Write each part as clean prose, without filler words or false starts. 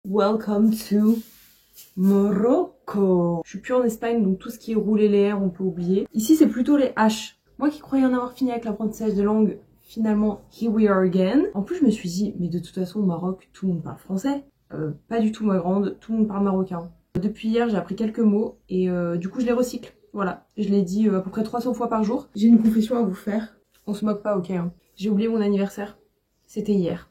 Welcome to Morocco. Je suis plus en Espagne, donc tout ce qui est rouler les R, on peut oublier. Ici, c'est plutôt les H. Moi qui croyais en avoir fini avec l'apprentissage de langue, finalement, here we are again. En plus, je me suis dit, mais de toute façon, au Maroc, tout le monde parle français. Pas du tout ma grande, tout le monde parle marocain. Depuis hier, j'ai appris quelques mots et du coup, je les recycle. Voilà, je l'ai dit à peu près 300 fois par jour. J'ai une confession à vous faire. On se moque pas, ok hein. J'ai oublié mon anniversaire. C'était hier.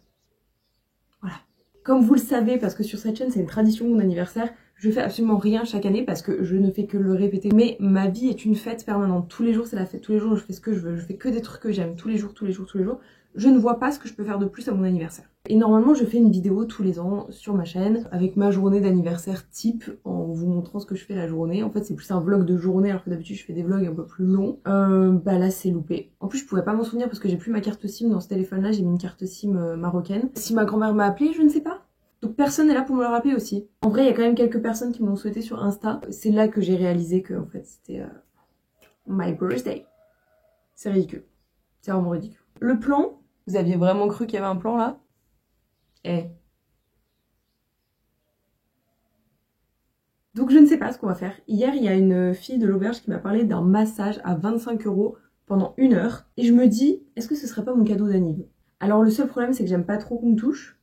Voilà. Comme vous le savez, parce que sur cette chaîne, c'est une tradition, mon anniversaire, je fais absolument rien chaque année parce que je ne fais que le répéter. Mais ma vie est une fête permanente. Tous les jours, c'est la fête. Tous les jours, je fais ce que je veux. Je fais que des trucs que j'aime. Tous les jours, tous les jours, tous les jours. Je ne vois pas ce que je peux faire de plus à mon anniversaire. Et normalement, je fais une vidéo tous les ans sur ma chaîne avec ma journée d'anniversaire type en vous montrant ce que je fais la journée. En fait, c'est plus un vlog de journée alors que d'habitude, je fais des vlogs un peu plus longs. Bah là, c'est loupé. En plus, je pouvais pas m'en souvenir parce que j'ai plus ma carte SIM dans ce téléphone-là. J'ai mis une carte SIM marocaine. Si ma grand-mère m'a appelée, je ne sais pas. Donc personne n'est là pour me le rappeler aussi. En vrai, il y a quand même quelques personnes qui m'ont souhaité sur Insta. C'est là que j'ai réalisé que en fait, c'était my birthday. C'est ridicule. C'est vraiment ridicule. Le plan, vous aviez vraiment cru qu'il y avait un plan là? Donc je ne sais pas ce qu'on va faire. Hier, il y a une fille de l'auberge qui m'a parlé d'un massage à 25 € pendant 1 heure. Et je me dis, est-ce que ce serait pas mon cadeau d'anniv? Alors le seul problème, c'est que j'aime pas trop qu'on me touche.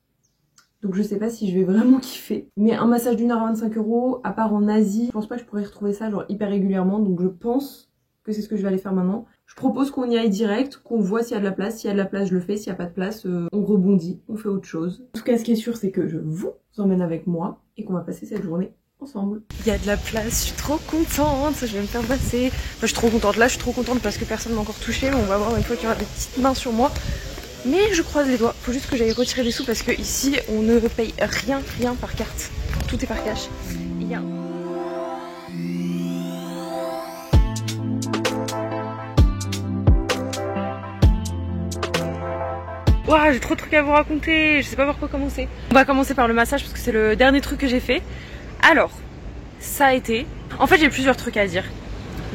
Donc je sais pas si je vais vraiment kiffer. Mais un massage d'1 heure à 25 €, à part en Asie, je pense pas que je pourrais retrouver ça genre hyper régulièrement. Donc je pense que c'est ce que je vais aller faire maintenant. Je propose qu'on y aille direct, qu'on voit s'il y a de la place. S'il y a de la place, je le fais. S'il y a pas de place, on rebondit, on fait autre chose. En tout cas, ce qui est sûr, c'est que je vous emmène avec moi et qu'on va passer cette journée ensemble. Il y a de la place, je suis trop contente, je vais me faire passer. Enfin, je suis trop contente, là je suis trop contente parce que personne m'a encore touchée, mais on va voir une fois qu'il y aura des petites mains sur moi. Mais je croise les doigts, faut juste que j'aille retirer des sous parce que ici on ne paye rien par carte. Tout est par cash. Il y a... Ouah, j'ai trop de trucs à vous raconter, je sais pas par quoi commencer. On va commencer par le massage parce que c'est le dernier truc que j'ai fait. Alors, ça a été... En fait, j'ai plusieurs trucs à dire.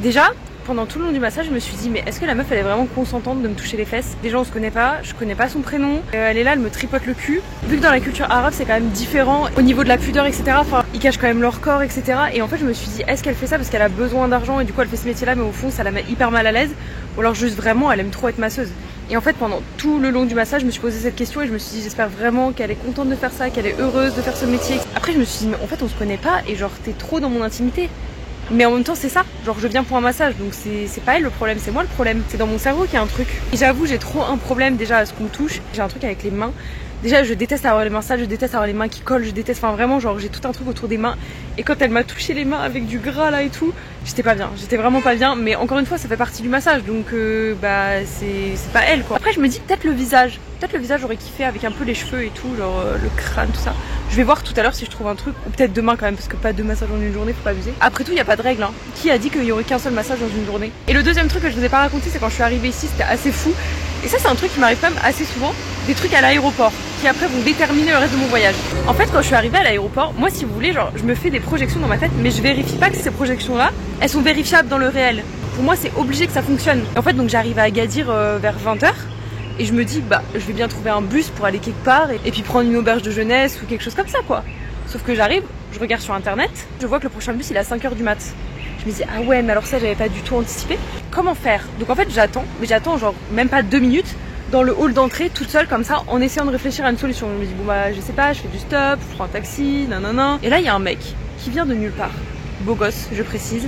Déjà, pendant tout le long du massage, je me suis dit, mais est-ce que la meuf, elle est vraiment consentante de me toucher les fesses? Déjà, on se connaît pas, je connais pas son prénom. Elle est là, elle me tripote le cul. Vu que dans la culture arabe, c'est quand même différent au niveau de la pudeur, etc. Enfin, ils cachent quand même leur corps, etc. Et en fait, je me suis dit, est-ce qu'elle fait ça parce qu'elle a besoin d'argent et du coup, elle fait ce métier-là, mais au fond, ça la met hyper mal à l'aise? Ou alors juste vraiment, elle aime trop être masseuse? Et en fait, pendant tout le long du massage, je me suis posé cette question et je me suis dit, j'espère vraiment qu'elle est contente de faire ça, qu'elle est heureuse de faire ce métier. Après, je me suis dit, mais en fait, on se connaît pas et genre, t'es trop dans mon intimité. Mais en même temps, c'est ça. Genre, je viens pour un massage, donc c'est pas elle le problème, c'est moi le problème. C'est dans mon cerveau qu'il y a un truc. Et j'avoue, j'ai trop un problème déjà à ce qu'on me touche. J'ai un truc avec les mains. Déjà, je déteste avoir les mains sales, je déteste avoir les mains qui collent, je déteste, enfin vraiment, genre, j'ai tout un truc autour des mains. Et quand elle m'a touché les mains avec du gras là et tout, j'étais pas bien, j'étais vraiment pas bien. Mais encore une fois, ça fait partie du massage, donc bah, c'est pas elle quoi. Après, je me dis peut-être le visage. Peut-être le visage, j'aurais kiffé avec un peu les cheveux et tout, genre le crâne, tout ça. Je vais voir tout à l'heure si je trouve un truc, ou peut-être demain quand même, parce que pas 2 massages en une journée, faut pas abuser. Après tout, il y a pas de règle, hein. Qui a dit qu'il y aurait qu'un seul massage dans une journée? Et le deuxième truc que je vous ai pas raconté, c'est quand je suis arrivée ici, c'était assez fou. Et ça, c'est un truc qui m'arrive quand même assez souvent, des trucs à l'aéroport, qui après vont déterminer le reste de mon voyage. En fait, quand je suis arrivée à l'aéroport, moi, si vous voulez, genre, je me fais des projections dans ma tête, mais je vérifie pas que ces projections-là, elles sont vérifiables dans le réel. Pour moi, c'est obligé que ça fonctionne. Et en fait, donc j'arrive à Agadir vers 20 h. Et je me dis, bah, je vais bien trouver un bus pour aller quelque part et puis prendre une auberge de jeunesse ou quelque chose comme ça, quoi. Sauf que j'arrive, je regarde sur internet, je vois que le prochain bus, il est à 5 h du mat. Je me dis, ah ouais, mais alors ça, j'avais pas du tout anticipé. Comment faire? Donc en fait, j'attends, mais j'attends genre même pas 2 minutes dans le hall d'entrée, toute seule comme ça, en essayant de réfléchir à une solution. Je me dis, bon bah, je sais pas, je fais du stop, je prends un taxi, nanana. Et là, il y a un mec qui vient de nulle part, beau gosse, je précise.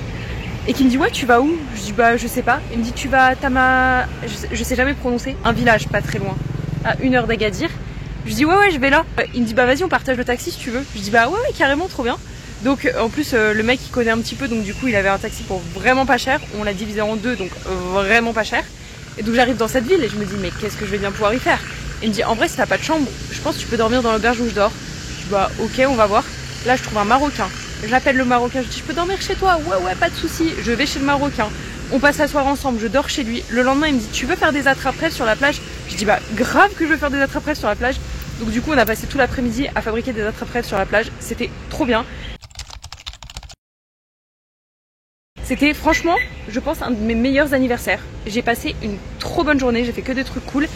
Et qui me dit ouais tu vas où? Je dis bah je sais pas. Il me dit tu vas à Tama... Je sais jamais prononcer. Un village pas très loin. À 1 heure d'Agadir. Je dis ouais je vais là. Il me dit bah vas-y on partage le taxi si tu veux. Je dis bah ouais carrément trop bien. Donc en plus le mec il connaît un petit peu donc du coup il avait un taxi pour vraiment pas cher. On l'a divisé en 2 donc vraiment pas cher. Et donc j'arrive dans cette ville et je me dis mais qu'est-ce que je vais bien pouvoir y faire? Il me dit en vrai si t'as pas de chambre je pense que tu peux dormir dans l'auberge où je dors. Je dis bah ok on va voir. Là je trouve un Marocain. J'appelle le Marocain, je dis je peux dormir chez toi? Ouais pas de souci. Je vais chez le Marocain, on passe la soirée ensemble, je dors chez lui. Le lendemain il me dit tu veux faire des attrape-rêves sur la plage? Je dis bah grave que je veux faire des attrape-rêves sur la plage. Donc du coup on a passé tout l'après-midi à fabriquer des attrape-rêves sur la plage, c'était trop bien. C'était franchement, je pense, un de mes meilleurs anniversaires. J'ai passé une trop bonne journée, j'ai fait que des trucs cool.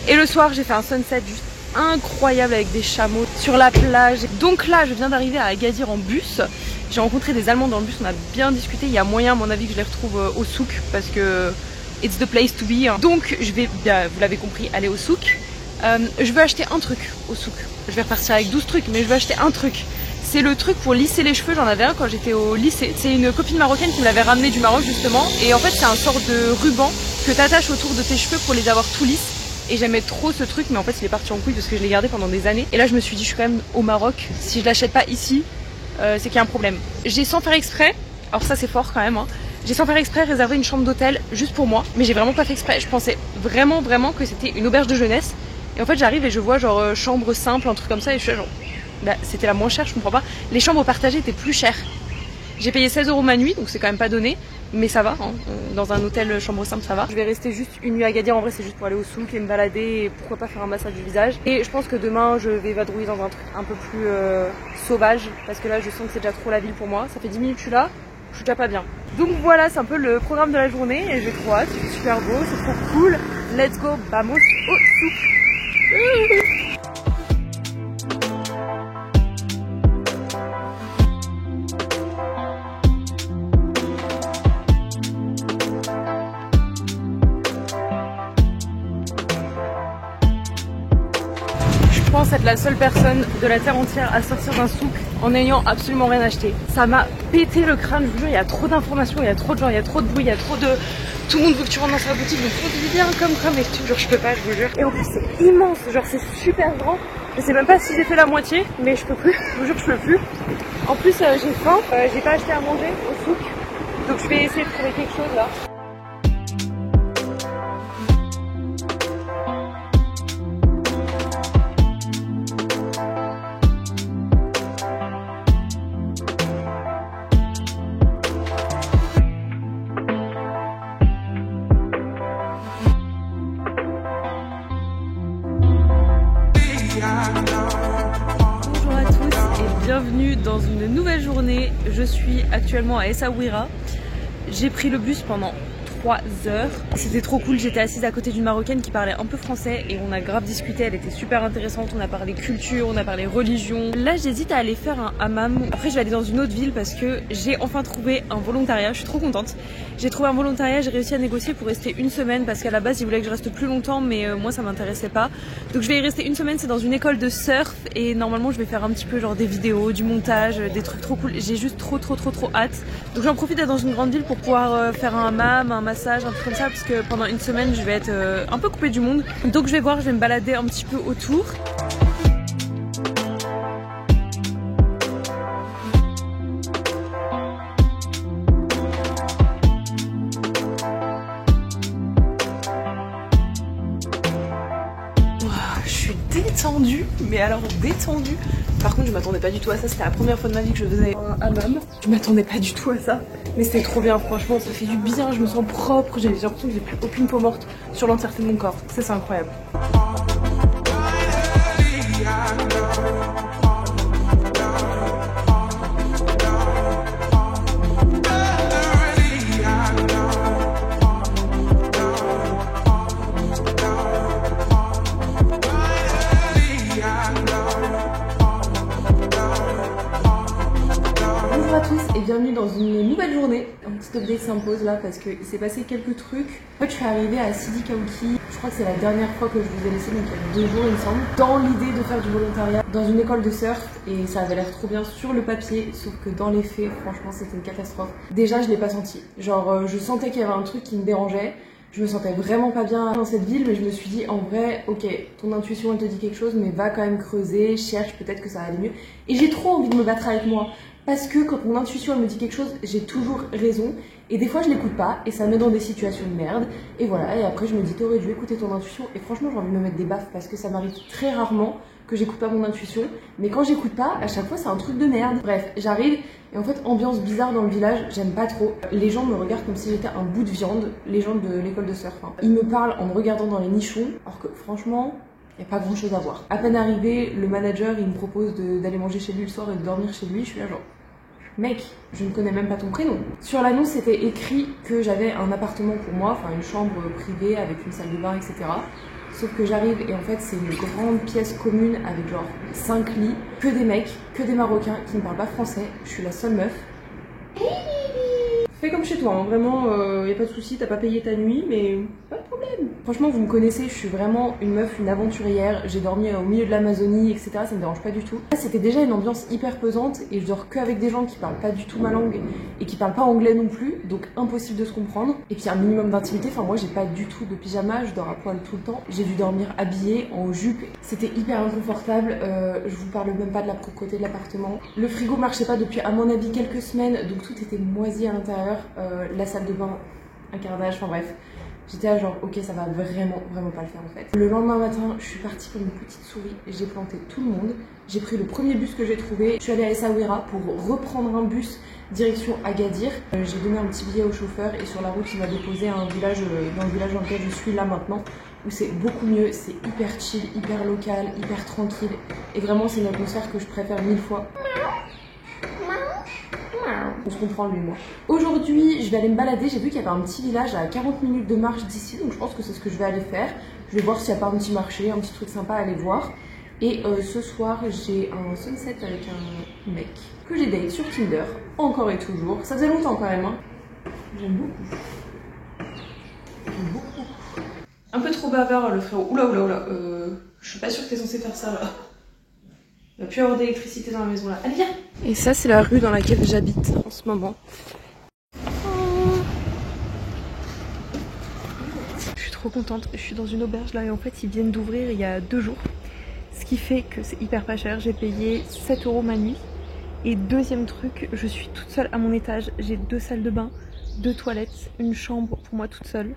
Et le soir j'ai fait un sunset juste incroyable avec des chameaux sur la plage. Donc là je viens d'arriver à Agadir en bus. J'ai rencontré des Allemands dans le bus, on a bien discuté. Il y a moyen à mon avis que je les retrouve au souk parce que it's the place to be. Donc je vais, vous l'avez compris, aller au souk. Je veux acheter un truc au souk. Je vais repartir avec 12 trucs, mais je veux acheter un truc. C'est le truc pour lisser les cheveux, j'en avais un quand j'étais au lycée. C'est une copine marocaine qui me l'avait ramené du Maroc justement. Et en fait c'est un sort de ruban que tu attaches autour de tes cheveux pour les avoir tout lisses. Et j'aimais trop ce truc, mais en fait il est parti en couille parce que je l'ai gardé pendant des années. Et là je me suis dit je suis quand même au Maroc, si je l'achète pas ici, c'est qu'il y a un problème. J'ai sans faire exprès, alors ça c'est fort quand même, hein. J'ai sans faire exprès réservé une chambre d'hôtel juste pour moi, mais j'ai vraiment pas fait exprès. Je pensais vraiment que c'était une auberge de jeunesse. Et en fait j'arrive et je vois genre chambre simple, un truc comme ça, et je suis là genre, bah c'était la moins chère, je comprends pas. Les chambres partagées étaient plus chères. J'ai payé 16 € ma nuit, donc c'est quand même pas donné, mais ça va, hein. Dans un hôtel chambre simple ça va. Je vais rester juste une nuit à Agadir, en vrai c'est juste pour aller au souk et me balader et pourquoi pas faire un massage du visage. Et je pense que demain je vais vadrouiller dans un truc un peu plus sauvage, parce que là je sens que c'est déjà trop la ville pour moi. Ça fait 10 minutes que je suis là, je suis déjà pas bien. Donc voilà, c'est un peu le programme de la journée et j'ai trop hâte, c'est super beau, c'est trop cool. Let's go, vamos au souk. Je pense être la seule personne de la terre entière à sortir d'un souk en n'ayant absolument rien acheté. Ça m'a pété le crâne, je vous jure, il y a trop d'informations, il y a trop de gens, il y a trop de bruit, il y a trop de... Tout le monde veut que tu rentres dans sa boutique, donc tout dit bien comme mais je te jure, je peux pas, je vous jure. Et en plus c'est immense, genre c'est super grand. Je sais même pas si j'ai fait la moitié, mais je peux plus, je vous jure, je peux plus. En plus j'ai faim, j'ai pas acheté à manger au souk, donc je vais essayer de trouver quelque chose là. Bonjour à tous et bienvenue dans une nouvelle journée. Je suis actuellement à Essaouira. J'ai pris le bus pendant 3 heures. C'était trop cool, j'étais assise à côté d'une Marocaine qui parlait un peu français et on a grave discuté, elle était super intéressante, on a parlé culture, on a parlé religion. Là j'hésite à aller faire un hammam. Après je vais aller dans une autre ville parce que j'ai enfin trouvé un volontariat, je suis trop contente. J'ai trouvé un volontariat, j'ai réussi à négocier pour rester une semaine parce qu'à la base ils voulaient que je reste plus longtemps mais moi ça m'intéressait pas. Donc je vais y rester une semaine, c'est dans une école de surf et normalement je vais faire un petit peu genre des vidéos, du montage, des trucs trop cool. J'ai juste trop hâte. Donc j'en profite d'être dans une grande ville pour pouvoir faire un hammam, un massage, un truc comme ça parce que pendant une semaine je vais être un peu coupée du monde. Donc je vais voir, je vais me balader un petit peu autour. Je suis détendue, mais alors détendue. Par contre je m'attendais pas du tout à ça, c'était la première fois de ma vie que je faisais un hammam. Je m'attendais pas du tout à ça, mais c'était trop bien, franchement ça fait du bien, je me sens propre, j'ai l'impression que j'ai plus aucune peau morte sur l'entièreté de mon corps, ça c'est incroyable. Bonjour à tous et bienvenue dans une nouvelle journée. Un petit update s'impose là parce qu'il s'est passé quelques trucs. En fait je suis arrivée à Sidi Kaouki, je crois que c'est la dernière fois que je vous ai laissé, donc il y a 2 jours il me semble, dans l'idée de faire du volontariat dans une école de surf et ça avait l'air trop bien sur le papier, sauf que dans les faits franchement c'était une catastrophe. Déjà je l'ai pas senti, genre je sentais qu'il y avait un truc qui me dérangeait. Je me sentais vraiment pas bien dans cette ville, mais je me suis dit en vrai, ok, ton intuition elle te dit quelque chose, mais va quand même creuser, cherche, peut-être que ça va aller mieux. Et j'ai trop envie de me battre avec moi, parce que quand mon intuition elle me dit quelque chose, j'ai toujours raison. Et des fois je l'écoute pas, et ça me met dans des situations de merde. Et voilà, et après je me dis t'aurais dû écouter ton intuition. Et franchement j'ai envie de me mettre des baffes, parce que ça m'arrive très rarement que j'écoute pas mon intuition. Mais quand j'écoute pas, à chaque fois c'est un truc de merde. Bref, j'arrive. Et en fait, ambiance bizarre dans le village, j'aime pas trop. Les gens me regardent comme si j'étais un bout de viande, les gens de l'école de surf. Hein. Ils me parlent en me regardant dans les nichons, alors que franchement, il n'y a pas grand chose à voir. À peine arrivé, le manager il me propose d'aller manger chez lui le soir et de dormir chez lui. Je suis là genre, mec, je ne connais même pas ton prénom. Sur l'annonce, c'était écrit que j'avais un appartement pour moi, enfin une chambre privée avec une salle de bain, etc. Sauf que j'arrive et en fait c'est une grande pièce commune avec genre 5 lits, que des mecs, que des Marocains qui ne parlent pas français, je suis la seule meuf. Fais comme chez toi, hein. Vraiment, y a pas de souci, t'as pas payé ta nuit, mais pas de problème. Franchement, vous me connaissez, je suis vraiment une meuf, une aventurière. J'ai dormi au milieu de l'Amazonie, etc. Ça me dérange pas du tout. Là, c'était déjà une ambiance hyper pesante et je dors qu'avec des gens qui parlent pas du tout ma langue et qui parlent pas anglais non plus, donc impossible de se comprendre. Et puis un minimum d'intimité. Enfin, moi, j'ai pas du tout de pyjama, je dors à poil tout le temps. J'ai dû dormir habillée en jupe. C'était hyper inconfortable. Je vous parle même pas de la propreté de l'appartement. Le frigo marchait pas depuis, à mon avis, quelques semaines, donc tout était moisi à l'intérieur. La salle de bain, un carnage, enfin bref. J'étais là genre ok ça va vraiment pas le faire en fait. Le lendemain matin je suis partie comme une petite souris, j'ai planté tout le monde. J'ai pris le premier bus que j'ai trouvé, je suis allée à Essaouira pour reprendre un bus direction Agadir. J'ai donné un petit billet au chauffeur et sur la route il m'a déposé à un village, dans le village dans lequel je suis là maintenant, où c'est beaucoup mieux, c'est hyper chill, hyper local, hyper tranquille et vraiment c'est une atmosphère que je préfère 1000 fois. On se comprend lui et moi. Aujourd'hui, je vais aller me balader. J'ai vu qu'il y avait un petit village à 40 minutes de marche d'ici, donc je pense que c'est ce que je vais aller faire. Je vais voir s'il n'y a pas un petit marché, un petit truc sympa à aller voir. Et ce soir, j'ai un sunset avec un mec que j'ai date sur Tinder, encore et toujours. Ça faisait longtemps quand même, hein. J'aime beaucoup. J'aime beaucoup. Un peu trop bavard le frérot. Oula. Je suis pas sûre que t'es censé faire ça là. Il n'y a plus avoir d'électricité dans la maison là. Allez viens. Et ça c'est la rue dans laquelle j'habite en ce moment. Je suis trop contente. Je suis dans une auberge là et en fait ils viennent d'ouvrir il y a 2 jours. Ce qui fait que c'est hyper pas cher. J'ai payé 7 € ma nuit. Et deuxième truc, je suis toute seule à mon étage. J'ai 2 salles de bain, 2 toilettes, une chambre pour moi toute seule.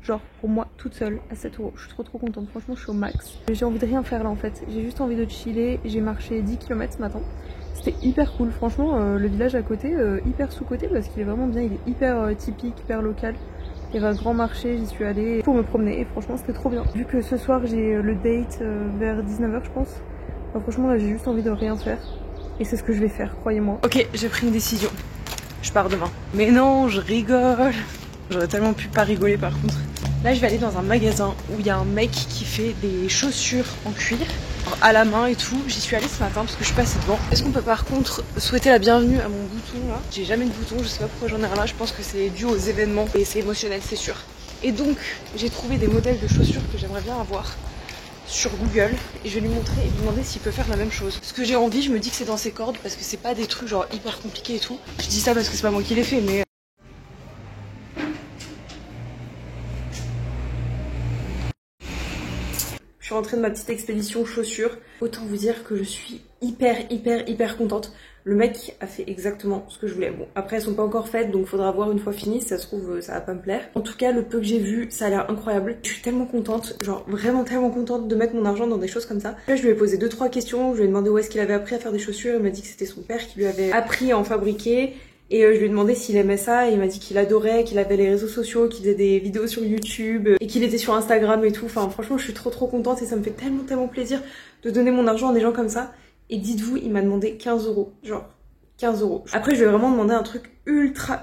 Genre pour moi toute seule à 7 €. Je suis trop contente, franchement je suis au max. J'ai envie de rien faire là en fait, j'ai juste envie de chiller. J'ai marché 10 km ce matin. C'était hyper cool, franchement le village à côté, hyper sous-côté parce qu'il est vraiment bien, il est hyper typique, hyper local. Il y avait un grand marché, j'y suis allée pour me promener et franchement c'était trop bien. Vu que ce soir j'ai le date vers 19 h je pense, enfin, franchement là j'ai juste envie de rien faire. Et c'est ce que je vais faire, croyez-moi. Ok, j'ai pris une décision, je pars demain. Mais non, je rigole. J'aurais tellement pu pas rigoler par contre. Là je vais aller dans un magasin où il y a un mec qui fait des chaussures en cuir à la main et tout. J'y suis allée ce matin parce que je suis passée devant. Est-ce qu'on peut par contre souhaiter la bienvenue à mon bouton là? J'ai jamais de bouton, je sais pas pourquoi j'en ai un là. Je pense que c'est dû aux événements et c'est émotionnel c'est sûr. Et donc j'ai trouvé des modèles de chaussures que j'aimerais bien avoir sur Google et je vais lui montrer et lui demander s'il peut faire la même chose. Ce que j'ai envie, je me dis que c'est dans ses cordes parce que c'est pas des trucs genre hyper compliqués et tout. Je dis ça parce que c'est pas moi qui l'ai fait mais... Je suis rentrée de ma petite expédition chaussures. Autant vous dire que je suis hyper contente. Le mec a fait exactement ce que je voulais. Bon, après elles sont pas encore faites donc faudra voir une fois fini. Si ça se trouve ça va pas me plaire. En tout cas le peu que j'ai vu ça a l'air incroyable. Je suis tellement contente, genre vraiment tellement contente de mettre mon argent dans des choses comme ça. Là je lui ai posé 2-3 questions. Je lui ai demandé où est-ce qu'il avait appris à faire des chaussures. Il m'a dit que c'était son père qui lui avait appris à en fabriquer. Et je lui ai demandé s'il aimait ça et il m'a dit qu'il adorait, qu'il avait les réseaux sociaux, qu'il faisait des vidéos sur YouTube et qu'il était sur Instagram et tout. Enfin franchement je suis trop contente et ça me fait tellement plaisir de donner mon argent à des gens comme ça. Et dites-vous il m'a demandé 15 €, genre 15 €. Après je lui ai vraiment demandé un truc ultra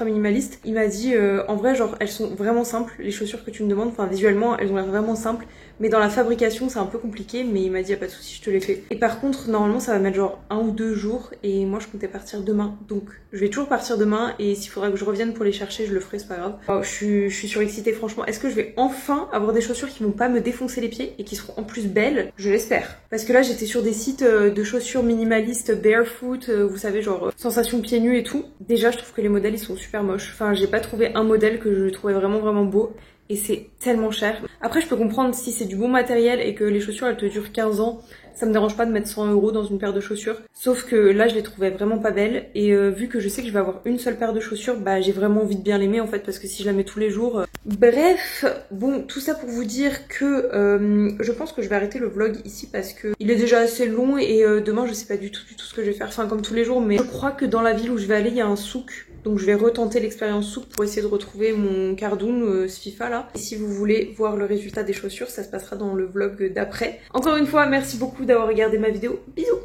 minimaliste. Il m'a dit en vrai genre elles sont vraiment simples les chaussures que tu me demandes, enfin visuellement elles ont l'air vraiment simples mais dans la fabrication c'est un peu compliqué, mais il m'a dit y a pas de souci je te les fais. Et par contre normalement ça va mettre genre 1 ou 2 jours et moi je comptais partir demain donc je vais toujours partir demain et s'il faudra que je revienne pour les chercher je le ferai, c'est pas grave. Oh, je suis surexcitée franchement. Est-ce que je vais enfin avoir des chaussures qui vont pas me défoncer les pieds et qui seront en plus belles? Je l'espère. Parce que là j'étais sur des sites de chaussures minimalistes barefoot, vous savez genre sensation pieds nus et tout. Déjà je trouve que les modèles ils sont super moches. Enfin j'ai pas trouvé un modèle que je trouvais vraiment beau. Et c'est tellement cher. Après je peux comprendre si c'est du bon matériel et que les chaussures elles te durent 15 ans, ça me dérange pas de mettre 100 € dans une paire de chaussures. Sauf que là je les trouvais vraiment pas belles et vu que je sais que je vais avoir une seule paire de chaussures, bah j'ai vraiment envie de bien l'aimer en fait parce que si je la mets tous les jours... Bref, bon tout ça pour vous dire que je pense que je vais arrêter le vlog ici parce que il est déjà assez long et demain je sais pas du tout ce que je vais faire, enfin comme tous les jours, mais je crois que dans la ville où je vais aller il y a un souk. Donc je vais retenter l'expérience souk pour essayer de retrouver mon cardoon Sfifa là. Et si vous voulez voir le résultat des chaussures, ça se passera dans le vlog d'après. Encore une fois, merci beaucoup d'avoir regardé ma vidéo. Bisous!